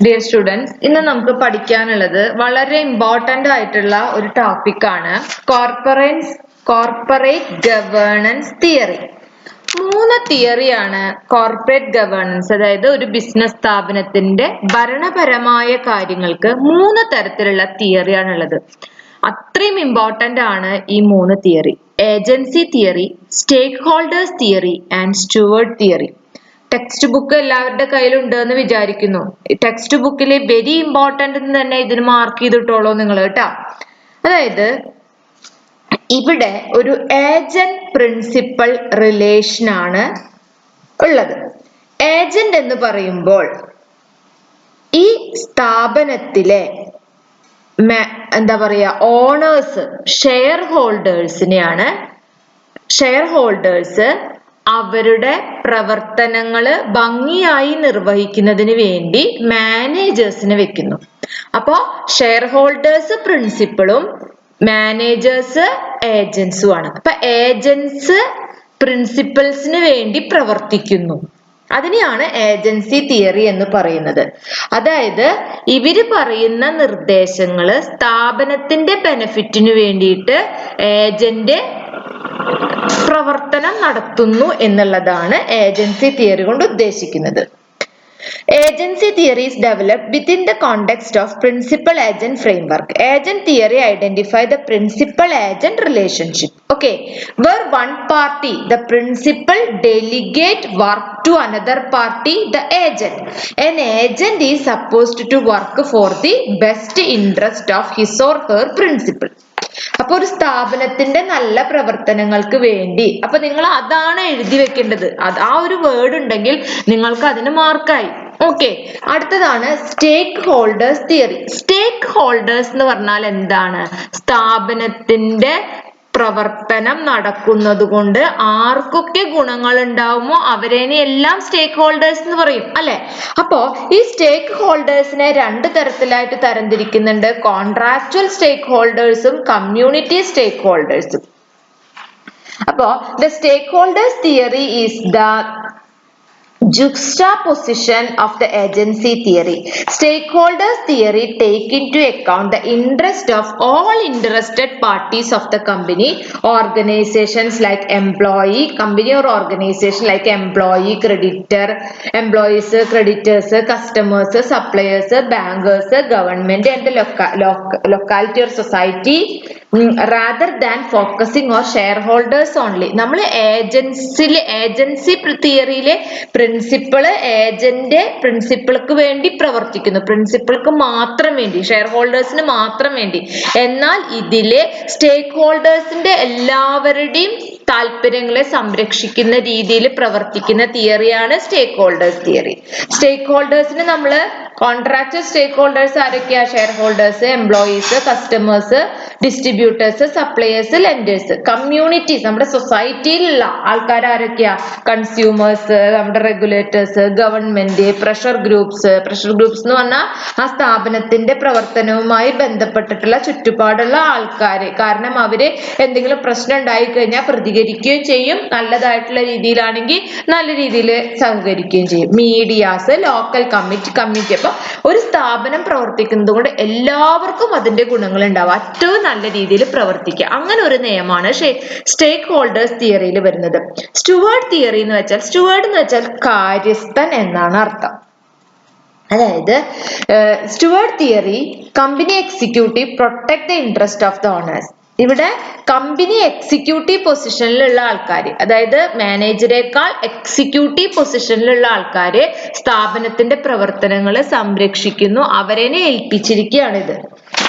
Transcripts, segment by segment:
Dear students, ഇന്ന് നമുക്ക് പഠിക്കാനുള്ളത് വളരെ ഇമ്പോർട്ടന്റ് ആയിട്ടുള്ള ഒരു ടോപ്പിക്കാണ് കോർപ്പറേറ്റ് ഗവേണൻസ് തിയറി. 3 തിയറിയാണ് കോർപ്പറേറ്റ് ഗവേണൻസ്, അതായത് ഒരു ബിസിനസ് സ്ഥാപനത്തിന്റെ ഭരണപരമായ കാര്യങ്ങൾക്ക് 3 തരത്തിലുള്ള തിയറിയാണുള്ളത്. അത്രയും ഇമ്പോർട്ടന്റ് ആണ് ഈ 3 theory: agency theory, stakeholders theory and steward theory. Textbook എല്ലാവരുടെ കയ്യിലുണ്ട് എന്ന് വിചാരിക്കുന്നു. ടെക്സ്റ്റ് ബുക്കിൽ വെരി ഇമ്പോർട്ടന്റ് എന്ന് തന്നെ ഇതിന് മാർക്ക് ചെയ്തിട്ടോളൂ നിങ്ങൾ കേട്ടോ. അതായത് ഇവിടെ ഒരു ഏജന്റ് പ്രിൻസിപ്പൽ റിലേഷൻ ആണ് ഉള്ളത്. ഏജന്റ് എന്ന് പറയുമ്പോൾ ഈ സ്ഥാപനത്തിലെ എന്താ പറയാ ഓണേഴ്സ്, ഷെയർ ഹോൾഡേഴ്സ് അവരുടെ പ്രവർത്തനങ്ങള് ഭംഗിയായി നിർവഹിക്കുന്നതിന് വേണ്ടി മാനേജേഴ്സിനെ വെക്കുന്നു. അപ്പോ ഷെയർ ഹോൾഡേഴ്സ് പ്രിൻസിപ്പളും മാനേജേഴ്സ് ഏജൻസും ആണ്. അപ്പൊ ഏജൻസ് പ്രിൻസിപ്പൽസിന് വേണ്ടി പ്രവർത്തിക്കുന്നു. അതിനെയാണ് ഏജൻസി തിയറി എന്ന് പറയുന്നത്. അതായത് ഇവര് പറയുന്ന നിർദ്ദേശങ്ങള് സ്ഥാപനത്തിന്റെ ബെനിഫിറ്റിന് വേണ്ടിയിട്ട് ഏജന്റ് പ്രവർത്തനം നടത്തുന്നു എന്നുള്ളതാണ് ഏജൻസി തിയറി കൊണ്ട് ഉദ്ദേശിക്കുന്നത്. Agency theory is developed within the context of principal-agent framework. Agent theory identifies the principal-agent relationship. Okay, where one party, the principal, delegate work to another party, the agent. An agent is supposed to work for the best interest of his or her principal. അപ്പൊ ഒരു സ്ഥാപനത്തിന്റെ നല്ല പ്രവർത്തനങ്ങൾക്ക് വേണ്ടി, അപ്പൊ നിങ്ങൾ അതാണ് എഴുതി വെക്കേണ്ടത്. ആ ഒരു വേർഡ് ഉണ്ടെങ്കിൽ നിങ്ങൾക്ക് അതിന് മാർക്കായി. ഓക്കെ, അടുത്തതാണ് സ്റ്റേക്ക് ഹോൾഡേഴ്സ് തിയറി. സ്റ്റേക്ക് ഹോൾഡേഴ്സ് എന്ന് പറഞ്ഞാൽ എന്താണ്? സ്ഥാപനത്തിന്റെ പ്രവർത്തനം നടക്കുന്നത് കൊണ്ട് ആർക്കൊക്കെ ഗുണങ്ങൾ ഉണ്ടാവുമോ അവരേനെ എല്ലാം സ്റ്റേക്ക് ഹോൾഡേഴ്സ് എന്ന് പറയും, അല്ലെ? അപ്പോ ഈ സ്റ്റേക്ക് ഹോൾഡേഴ്സിനെ 2 തരത്തിലായിട്ട് തരംതിരിക്കുന്നുണ്ട്: കോൺട്രാക്ച്വൽ സ്റ്റേക്ക് ഹോൾഡേഴ്സും കമ്മ്യൂണിറ്റി സ്റ്റേക്ക് ഹോൾഡേഴ്സും. അപ്പോ the stakeholders theory is the juxtaposition of the agency theory. Stakeholders theory take into account the interest of all interested parties of the company, organizations like company or organization like employees, creditors, customers, suppliers, bankers, government and the locality or society, rather than focusing on shareholders only. നമ്മൾ agency തിയറിയിലെ principal agent പ്രിൻസിപ്പൾക്ക് വേണ്ടി പ്രവർത്തിക്കുന്നു, പ്രിൻസിപ്പൾക്ക് മാത്രം വേണ്ടി, share ഹോൾഡേഴ്സിന് മാത്രം വേണ്ടി. എന്നാൽ ഇതിലെ സ്റ്റേക്ക് ഹോൾഡേഴ്സിന്റെ എല്ലാവരുടെയും താല്പര്യങ്ങളെ സംരക്ഷിക്കുന്ന രീതിയിൽ പ്രവർത്തിക്കുന്ന തിയറിയാണ് സ്റ്റേക്ക് ഹോൾഡേഴ്സ് തിയറി. സ്റ്റേക്ക് ഹോൾഡേഴ്സിന് നമ്മള് കോൺട്രാക്ച്വൽ സ്റ്റേക്ക് ഹോൾഡേഴ്സ് ആരൊക്കെയാ? Share holders, employees, customers, distributors, suppliers, lenders. Communities, നമ്മുടെ സൊസൈറ്റിയിലുള്ള ആൾക്കാർ ആരൊക്കെയാ? കൺസ്യൂമേഴ്സ്, നമ്മുടെ റെഗുലേറ്റേഴ്സ്, ഗവൺമെന്റ്, പ്രഷർ ഗ്രൂപ്പ്സ് എന്ന് പറഞ്ഞാൽ ആ സ്ഥാപനത്തിന്റെ പ്രവർത്തനവുമായി ബന്ധപ്പെട്ടിട്ടുള്ള ചുറ്റുപാടുള്ള ആൾക്കാര്. കാരണം അവര് എന്തെങ്കിലും പ്രശ്നം ഉണ്ടായി കഴിഞ്ഞാൽ പ്രതികരിക്കുകയും ചെയ്യും, നല്ലതായിട്ടുള്ള രീതിയിലാണെങ്കിൽ നല്ല രീതിയിൽ സഹകരിക്കുകയും ചെയ്യും. Medias, local committee. അപ്പൊ ഒരു സ്ഥാപനം പ്രവർത്തിക്കുന്നത് കൊണ്ട് എല്ലാവർക്കും അതിന്റെ ഗുണങ്ങൾ ഉണ്ടാവും, ഏറ്റവും നല്ല രീതിയിൽ പ്രവർത്തിക്കുക. അങ്ങനെ ഒരു നിയമമാണ് സ്റ്റേക്ക് ഹോൾഡേഴ്സ് തിയറിയിൽ വരുന്നത്. സ്റ്റുവർട്ട് തിയറി എന്ന് വെച്ചാൽ കാര്യസ്ഥൻ എന്നാണ് അർത്ഥം. അതായത് steward theory, company executive protect the interest of the owners. ഇവിടെ കമ്പനി എക്സിക്യൂട്ടീവ് പൊസിഷനിലുള്ള ആൾക്കാർ, അതായത് മാനേജറേക്കാൾ എക്സിക്യൂട്ടീവ് പൊസിഷനിലുള്ള ആൾക്കാര് സ്ഥാപനത്തിന്റെ പ്രവർത്തനങ്ങൾ സംരക്ഷിക്കുന്നു, അവരെന്നെ ഏൽപ്പിച്ചിരിക്കുകയാണിത്.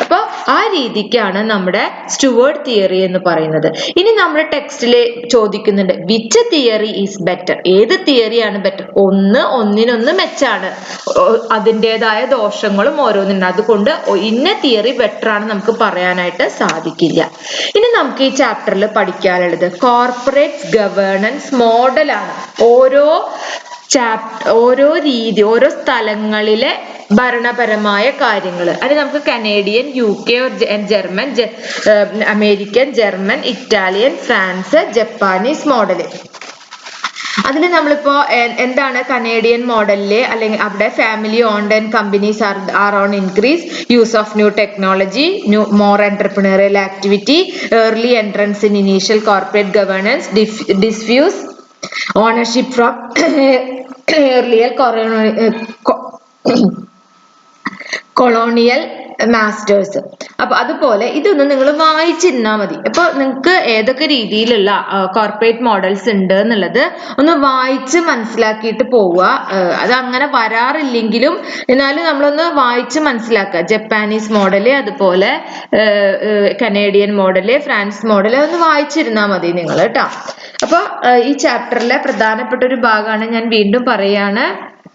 അപ്പൊ ആ രീതിക്കാണ് നമ്മുടെ സ്റ്റുവർട്ട് തിയറി എന്ന് പറയുന്നത്. ഇനി നമ്മുടെ ടെക്സ്റ്റില് ചോദിക്കുന്നുണ്ട്, വിച്ച് തിയറി ഈസ് ബെറ്റർ? ഏത് തിയറിയാണ് ബെറ്റർ? ഒന്നിനൊന്ന് മെച്ചാണ്, അതിൻ്റെതായ ദോഷങ്ങളും ഓരോന്നുണ്ട്, അതുകൊണ്ട് ഇന്ന തിയറി ബെറ്റർ ആണ് നമുക്ക് പറയാനായിട്ട് സാധിക്കില്ല. ഇനി നമുക്ക് ഈ ചാപ്റ്ററിൽ പഠിക്കാനുള്ളത് കോർപ്പറേറ്റ് ഗവേണൻസ് മോഡലാണ്. ഓരോ സ്ഥലങ്ങളിലെ ഭരണപരമായ കാര്യങ്ങൾ, അത് നമുക്ക് Canadian, UK, German, American, German, Italian, France, Japanese model. അതിൽ നമ്മളിപ്പോ എന്താണ് കനേഡിയൻ മോഡലില് അല്ലെങ്കിൽ അവിടെ family owned and companies are on increase use of new technology more entrepreneurial activity early entrance in initial corporate governance diffuse ownership from earlier colonial masters. അപ്പൊ അതുപോലെ ഇതൊന്നും നിങ്ങൾ വായിച്ചിരുന്നാ മതി. അപ്പൊ നിങ്ങൾക്ക് ഏതൊക്കെ രീതിയിലുള്ള കോർപ്പറേറ്റ് മോഡൽസ് ഉണ്ട് എന്നുള്ളത് ഒന്ന് വായിച്ച് മനസ്സിലാക്കിയിട്ട് പോവുക. അത് അങ്ങനെ വരാറില്ലെങ്കിലും എന്നാലും നമ്മളൊന്ന് വായിച്ച് മനസ്സിലാക്കുക. ജപ്പാനീസ് മോഡല്, അതുപോലെ കനേഡിയൻ മോഡല്, ഫ്രാൻസ് മോഡല് ഒന്ന് വായിച്ചിരുന്നാ മതി നിങ്ങൾ കേട്ടോ. അപ്പൊ ഈ ചാപ്റ്ററിലെ പ്രധാനപ്പെട്ട ഒരു ഭാഗമാണ് ഞാൻ വീണ്ടും പറയാണ്,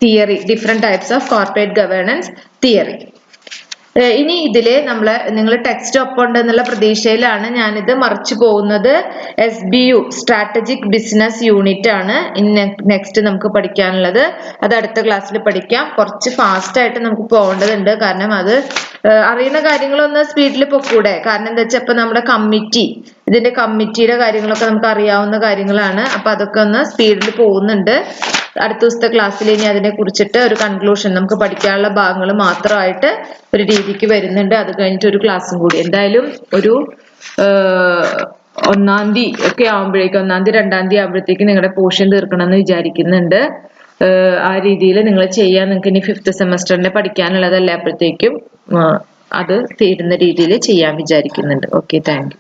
theory, different types of corporate governance theory. ഇനി ഇതില് നിങ്ങൾ ടെക്സ്റ്റ് ഒപ്പം ഉണ്ടെന്നുള്ള പ്രതീക്ഷയിലാണ് ഞാനിത് മറിച്ചു പോകുന്നത്. SBU സ്ട്രാറ്റജിക് ബിസിനസ് യൂണിറ്റ് ആണ് ഇനി നെക്സ്റ്റ് നമുക്ക് പഠിക്കാനുള്ളത്. അത് അടുത്ത ക്ലാസ്സിൽ പഠിക്കാം. കുറച്ച് ഫാസ്റ്റ് ആയിട്ട് നമുക്ക് പോകേണ്ടതുണ്ട്, കാരണം അത് അറിയുന്ന കാര്യങ്ങളൊന്ന് സ്പീഡിൽ പൊക്കൂടെ. കാരണം എന്താ വെച്ചാൽ ഇപ്പൊ നമ്മുടെ ഇതിന്റെ കമ്മിറ്റിയുടെ കാര്യങ്ങളൊക്കെ നമുക്ക് അറിയാവുന്ന കാര്യങ്ങളാണ്. അപ്പൊ അതൊക്കെ ഒന്ന് സ്പീഡിൽ പോകുന്നുണ്ട്. അടുത്ത ദിവസത്തെ ക്ലാസ്സിൽ ഇനി അതിനെ കുറിച്ചിട്ട് ഒരു കൺക്ലൂഷൻ, നമുക്ക് പഠിക്കാനുള്ള ഭാഗങ്ങൾ മാത്രമായിട്ട് ഒരു രീതിക്ക് വരുന്നുണ്ട്. അത് കഴിഞ്ഞിട്ട് ഒരു ക്ലാസ്സും കൂടി എന്തായാലും ഒരു 1-ാം തീയതി ഒക്കെ ആവുമ്പോഴേക്കും, 1-ാം തീയതി 2-ാം തീയതി ആവുമ്പോഴത്തേക്ക് നിങ്ങളുടെ പോർഷൻ തീർക്കണം എന്ന് വിചാരിക്കുന്നുണ്ട്. ആ രീതിയിൽ നിങ്ങൾ ചെയ്യാൻ, നിങ്ങൾക്ക് ഇനി 5th സെമസ്റ്ററിന്റെ പഠിക്കാനുള്ളതല്ലേ, അപ്പോഴത്തേക്കും അത് തീരുന്ന രീതിയിൽ ചെയ്യാൻ വിചാരിക്കുന്നുണ്ട്. Okay, thank you.